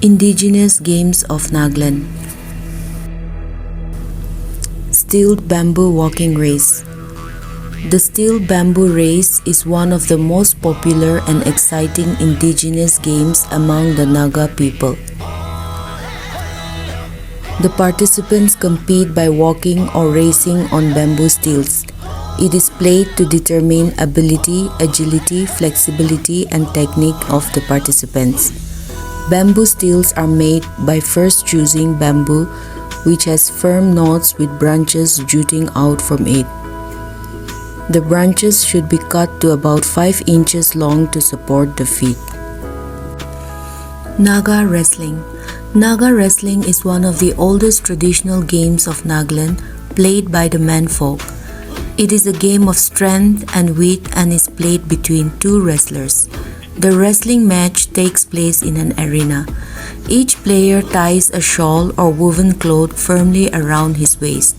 Indigenous games of Nagaland. Steel bamboo walking race. The steel bamboo race is one of the most popular and exciting indigenous games among the Naga people. The participants compete by walking or racing on bamboo steels. It is played to determine ability, agility, flexibility, and technique of the participants. Bamboo steels are made by first choosing bamboo which has firm knots with branches jutting out from it. The branches should be cut to about 5 inches long to support the feet. Naga Wrestling. Naga Wrestling is one of the oldest traditional games of Nagaland played by the menfolk. It is a game of strength and wit and is played between two wrestlers. The wrestling match takes place in an arena. Each player ties a shawl or woven cloth firmly around his waist.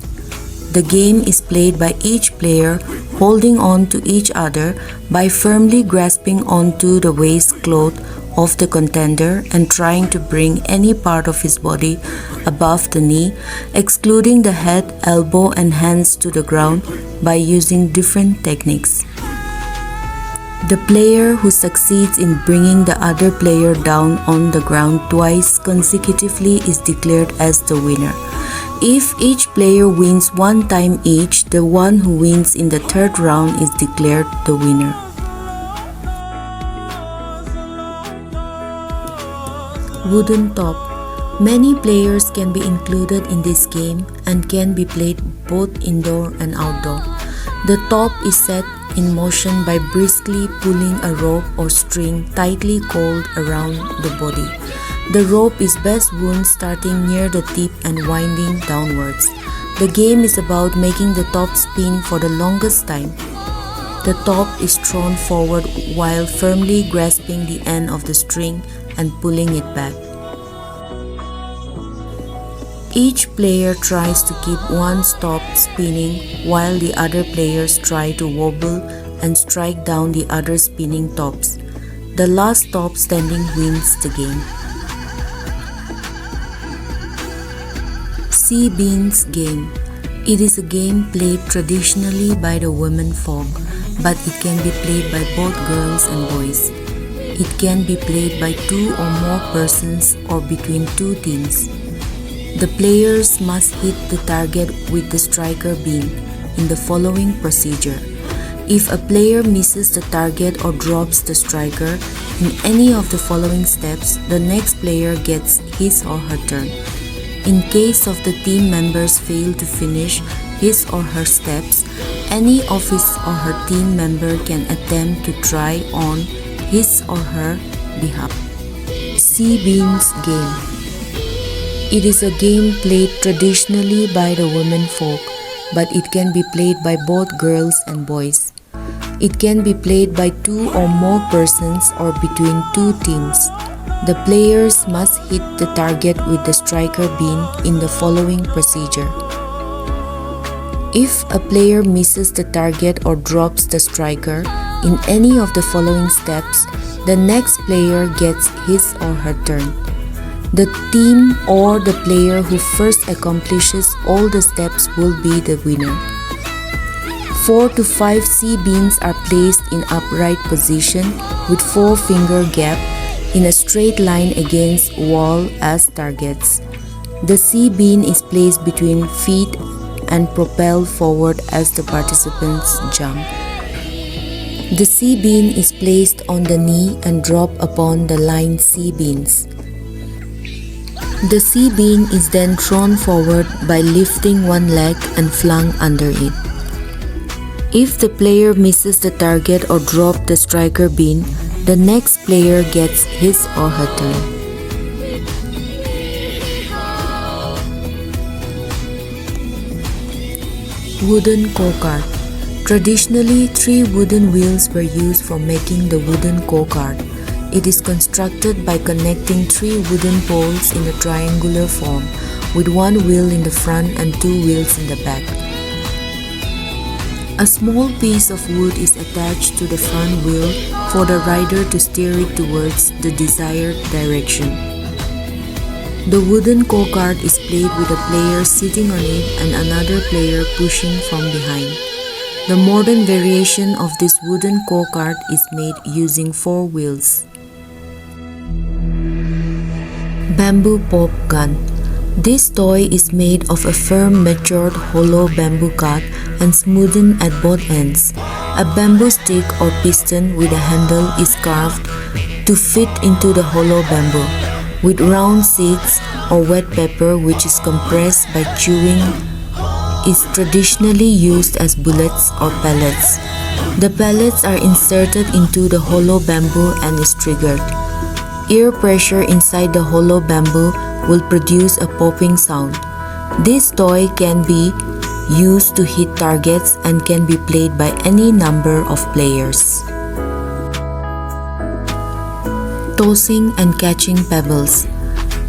The game is played by each player holding on to each other by firmly grasping onto the waistcloth of the contender and trying to bring any part of his body above the knee, excluding the head, elbow, and hands to the ground by using different techniques. The player who succeeds in bringing the other player down on the ground twice consecutively is declared as the winner. If each player wins one time each, the one who wins in the third round is declared the winner. Wooden top. Many players can be included in this game and can be played both indoor and outdoor. The top is set in motion by briskly pulling a rope or string tightly coiled around the body. The rope is best wound starting near the tip and winding downwards. The game is about making the top spin for the longest time. The top is thrown forward while firmly grasping the end of the string and pulling it back. Each player tries to keep one top spinning while the other players try to wobble and strike down the other spinning tops. The last top standing wins the game. Sea beans game. It is a game played traditionally by the women folk, but it can be played by both girls and boys. It can be played by 2 or more persons or between 2 teams. The players must hit the target with the striker bean in the following procedure. If a player misses the target or drops the striker in any of the following steps, the next player gets his or her turn. In case of the team members fail to finish his or her steps, any of his or her team member can attempt to try on his or her behalf. Sea beans game. It is a game played traditionally by the women folk, but it can be played by both girls and boys. It can be played by 2 or more persons or between 2 teams. The players must hit the target with the striker bean in the following procedure. If a player misses the target or drops the striker in any of the following steps, the next player gets his or her turn. The team or the player who first accomplishes all the steps will be the winner. 4 to 5 sea beans are placed in upright position with 4-finger gap in a straight line against wall as targets. The sea bean is placed between feet and propelled forward as the participants jump. The sea bean is placed on the knee and dropped upon the lined sea beans. The sea bean is then thrown forward by lifting one leg and flung under it. If the player misses the target or drops the striker bean, the next player gets his or her turn. Wooden Go Kart. Traditionally, 3 wooden wheels were used for making the wooden Go Kart. It is constructed by connecting 3 wooden poles in a triangular form, with 1 wheel in the front and 2 wheels in the back. A small piece of wood is attached to the front wheel for the rider to steer it towards the desired direction. The wooden Go Kart is played with a player sitting on it and another player pushing from behind. The modern variation of this wooden Go Kart is made using 4 wheels. Bamboo Pop Gun. This toy is made of a firm matured hollow bamboo cut and smoothened at both ends. A bamboo stick or piston with a handle is carved to fit into the hollow bamboo, with round seeds or wet pepper which is compressed by chewing is traditionally used as bullets or pellets. The pellets are inserted into the hollow bamboo and is triggered. Air pressure inside the hollow bamboo will produce a popping sound. This toy can be used to hit targets and can be played by any number of players. Tossing and catching pebbles.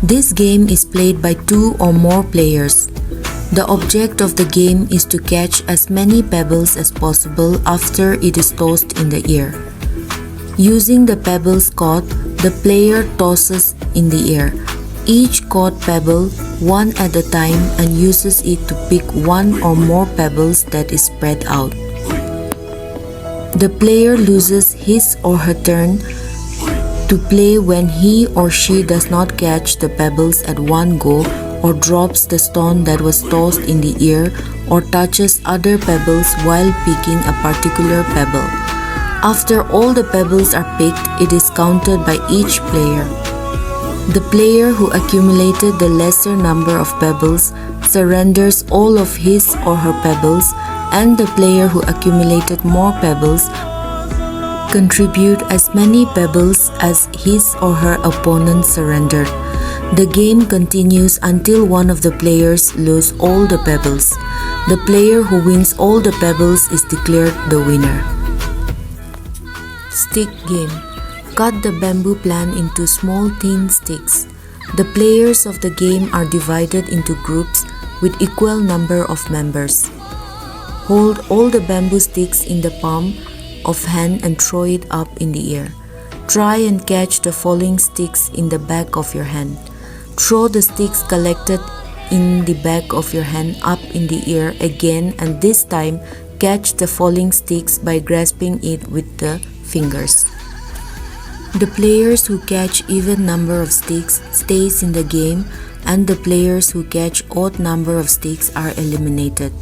This game is played by 2 or more players. The object of the game is to catch as many pebbles as possible after it is tossed in the air. Using the pebbles caught, the player tosses in the air each caught pebble one at a time and uses it to pick 1 or more pebbles that is spread out. The player loses his or her turn to play when he or she does not catch the pebbles at one go or drops the stone that was tossed in the air or touches other pebbles while picking a particular pebble. After all the pebbles are picked, it is counted by each player. The player who accumulated the lesser number of pebbles surrenders all of his or her pebbles, and the player who accumulated more pebbles contribute as many pebbles as his or her opponent surrendered. The game continues until one of the players loses all the pebbles. The player who wins all the pebbles is declared the winner. Stick game. Cut the bamboo plant into small thin sticks. The players of the game are divided into groups with equal number of members. Hold all the bamboo sticks in the palm of hand and throw it up in the air. Try and catch the falling sticks in the back of your hand. Throw the sticks collected in the back of your hand up in the air again, and this time catch the falling sticks by grasping it with the fingers. The players who catch even number of sticks stays in the game, and the players who catch odd number of sticks are eliminated.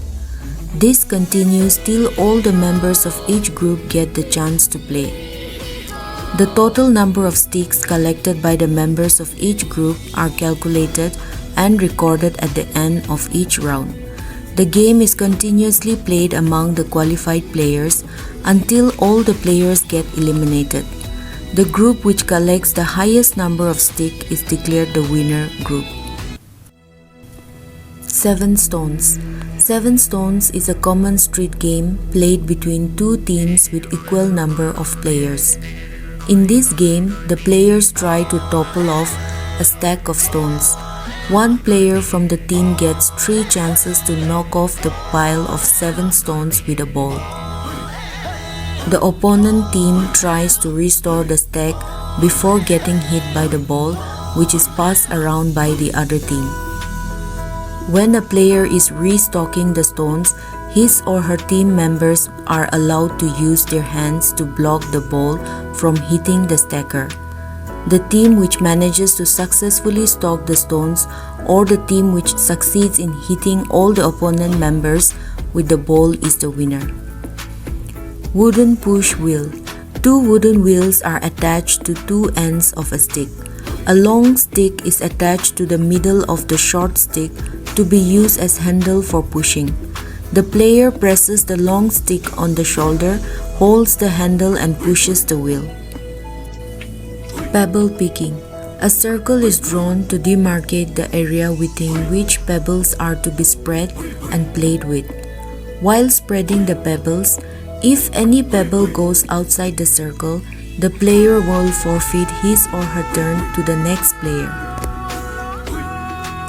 This continues till all the members of each group get the chance to play. The total number of sticks collected by the members of each group are calculated and recorded at the end of each round. The game is continuously played among the qualified players until all the players get eliminated. The group which collects the highest number of sticks is declared the winner group. 7 stones. 7 stones is a common street game played between 2 teams with equal number of players. In this game, the players try to topple off a stack of stones. One player from the team gets 3 chances to knock off the pile of 7 stones with a ball. The opponent team tries to restore the stack before getting hit by the ball, which is passed around by the other team. When a player is restocking the stones, his or her team members are allowed to use their hands to block the ball from hitting the stacker. The team which manages to successfully stock the stones, or the team which succeeds in hitting all the opponent members with the ball, is the winner. Wooden push wheel. 2 wooden wheels are attached to 2 ends of a stick. A long stick is attached to the middle of the short stick to be used as handle for pushing. The player presses the long stick on the shoulder, holds the handle and pushes the wheel. Pebble picking. A circle is drawn to demarcate the area within which pebbles are to be spread and played with. While spreading the pebbles, if any pebble goes outside the circle, the player will forfeit his or her turn to the next player.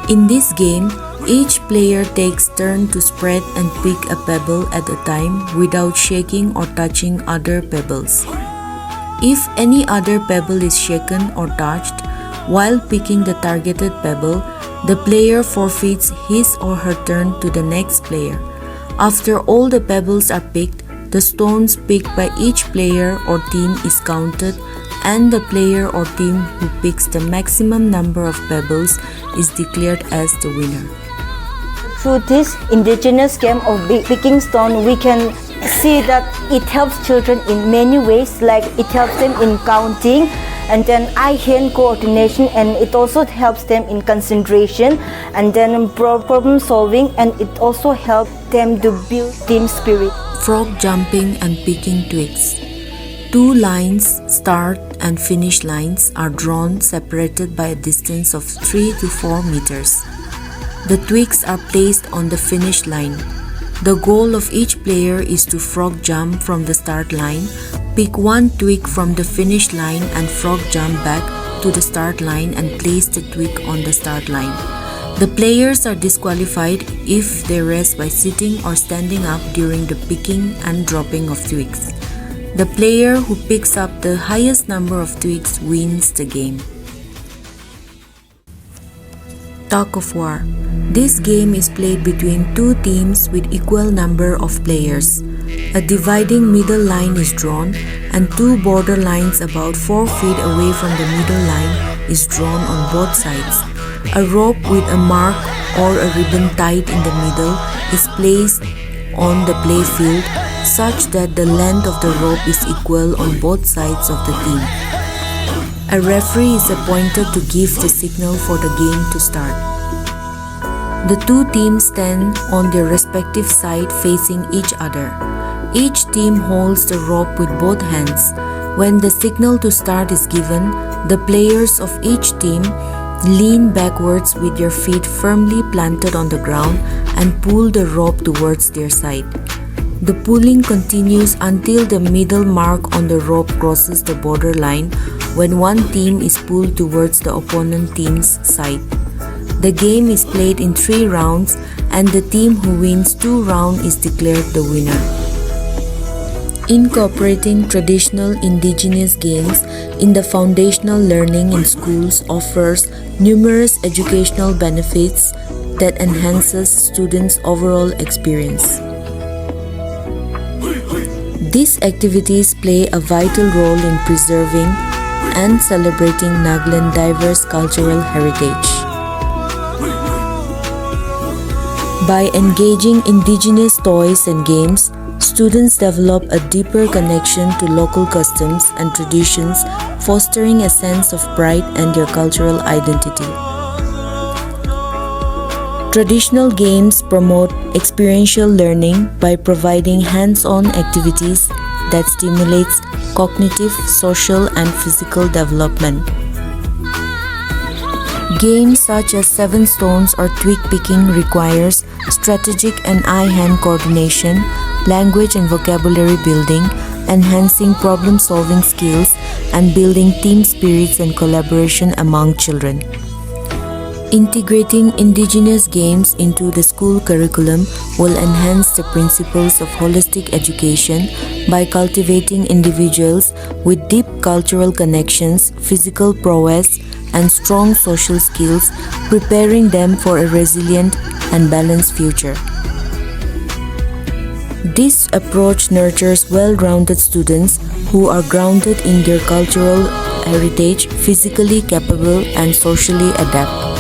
In this game, each player takes turn to spread and pick a pebble at a time without shaking or touching other pebbles. If any other pebble is shaken or touched, While picking the targeted pebble, the player forfeits his or her turn to the next player. After all the pebbles are picked, the stones picked by each player or team is counted, and the player or team who picks the maximum number of pebbles is declared as the winner. Through this indigenous game of picking stone, we can see that it helps children in many ways, like it helps them in counting and then eye-hand coordination, and it also helps them in concentration and then problem solving, and it also helps them to build team spirit. Frog jumping and picking twigs. Two lines, start and finish lines, are drawn separated by a distance of 3 to 4 meters. The twigs are placed on the finish line. The goal of each player is to frog jump from the start line, pick one twig from the finish line and frog jump back to the start line and place the twig on the start line. The players are disqualified if they rest by sitting or standing up during the picking and dropping of twigs. The player who picks up the highest number of twigs wins the game. Tug of War. This game is played between two teams with equal number of players. A dividing middle line is drawn, and two border lines about 4 feet away from the middle line is drawn on both sides. A rope with a mark or a ribbon tied in the middle is placed on the play field such that the length of the rope is equal on both sides of the team. A referee is appointed to give the signal for the game to start. The two teams stand on their respective side facing each other. Each team holds the rope with both hands. When the signal to start is given, the players of each team lean backwards with their feet firmly planted on the ground and pull the rope towards their side. The pulling continues until the middle mark on the rope crosses the border line, when one team is pulled towards the opponent team's side. The game is played in 3 rounds, and the team who wins 2 rounds is declared the winner. Incorporating traditional indigenous games in the foundational learning in schools offers numerous educational benefits that enhances students' overall experience. These activities play a vital role in preserving and celebrating Nagaland's diverse cultural heritage. By engaging indigenous toys and games, students develop a deeper connection to local customs and traditions, fostering a sense of pride and their cultural identity. Traditional games promote experiential learning by providing hands-on activities that stimulates cognitive, social, and physical development. Games such as 7 stones or twig picking requires strategic and eye-hand coordination, language and vocabulary building, enhancing problem-solving skills, and building team spirits and collaboration among children. Integrating indigenous games into the school curriculum will enhance the principles of holistic education by cultivating individuals with deep cultural connections, physical prowess, and strong social skills, preparing them for a resilient and balanced future. This approach nurtures well-rounded students who are grounded in their cultural heritage, physically capable, and socially adept.